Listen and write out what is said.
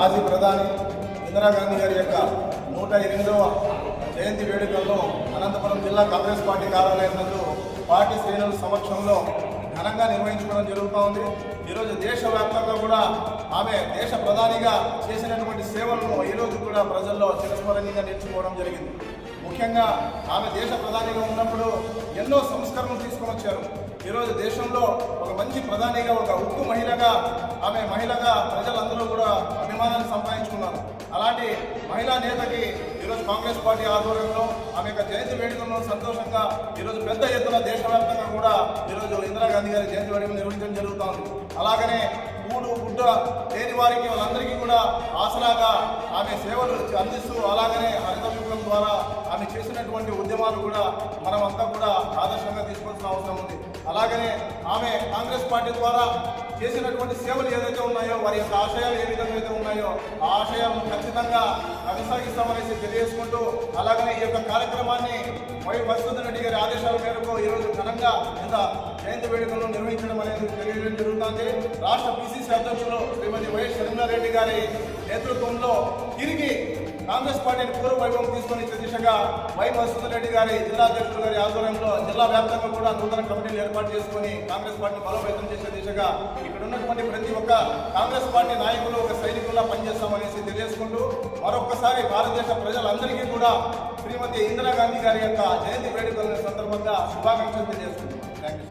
మాజీ ప్రధాని ఇందిరాగాంధీ గారి యొక్క 108వ జయంతి వేడుకలను అనంతపురం జిల్లా కాంగ్రెస్ పార్టీ కార్యాలయం నందు పార్టీ శ్రేణుల సమక్షంలో ఘనంగా నిర్వహించుకోవడం జరుగుతూ ఉంది. ఈరోజు దేశవ్యాప్తంగా కూడా ఆమె దేశ ప్రధానిగా చేసినటువంటి సేవలను ఈరోజు కూడా ప్రజల్లో చిరస్మరణీయంగా నిలిచిపోవడం జరిగింది. ముఖ్యంగా ఆమె దేశ ప్రధానిగా ఉన్నప్పుడు ఎన్నో సంస్కరణలు తీసుకొని వచ్చారు. ఈరోజు దేశంలో ఒక మంచి ప్రధానిగా, ఒక ఉక్కు మహిళగా మహిళగా ప్రజలందరూ కూడా అభిమానాన్ని సంపాదించుకున్నారు. అలాంటి మహిళా నేతకి ఈరోజు కాంగ్రెస్ పార్టీ ఆధ్వర్యంలో ఆమె యొక్క జయంతి వేడుకలను సంతోషంగా ఈరోజు పెద్ద ఎత్తున దేశవ్యాప్తంగా కూడా ఈరోజు ఇందిరాగాంధీ గారి జయంతి వేడుకలు నిర్వహించడం జరుగుతోంది. అలాగనే కూడు గుడ్డ లేని వారికి వాళ్ళందరికీ కూడా ఆసరాగా ఆమె సేవలు అందిస్తూ, అలాగనే హరిత విప్లవం ద్వారా ఆమె చేసినటువంటి ఉద్యమాలు కూడా మనమంతా కూడా ఆదర్శంగా తీసుకోవాల్సిన అవసరం ఉంది. అలాగనే ఆమె కాంగ్రెస్ పార్టీ ద్వారా చేసినటువంటి సేవలు ఏదైతే ఉన్నాయో, వారి యొక్క ఆశయాలు ఏ విధంగా అయితే ఉన్నాయో ఆ ఆశయాలను ఖచ్చితంగా కొనసాగిస్తామనేసి తెలియజేసుకుంటూ, అలాగనే ఈ యొక్క కార్యక్రమాన్ని వై వసుంధర రెడ్డి గారి ఆదేశాల మేరకు ఈరోజు ఘనంగా ఇంత జయంతి వేడుకలను నిర్వహించడం అనేది తెలియజేయడం జరుగుతుంది. రాష్ట్ర పిసిసి అధ్యక్షులు శ్రీమతి వైఎస్ షర్మిలారెడ్డి గారి నేతృత్వంలో తిరిగి కాంగ్రెస్ పార్టీని పూర్వ వైభవం తీసుకొని దిశగా వై వసుంధర రెడ్డి గారి జిల్లా అధ్యక్షులు గారి ఆధ్వర్యంలో జిల్లా వ్యాప్తంగా కూడా నూతన కమిటీలు ఏర్పాటు చేసుకుని కాంగ్రెస్ పార్టీని బలోపేతం చేసే దిశగా ఇక్కడ ఉన్నటువంటి ప్రతి ఒక్క కాంగ్రెస్ పార్టీ నాయకులు ఒక సైనికుల్లా పనిచేస్తామనేసి తెలియజేసుకుంటూ, మరొకసారి భారతదేశ ప్రజలందరికీ కూడా శ్రీమతి ఇందిరాగాంధీ గారి యొక్క జయంతి వేడుకల సందర్భంగా శుభాకాంక్షలు తెలియజేసుకుంటున్నారు.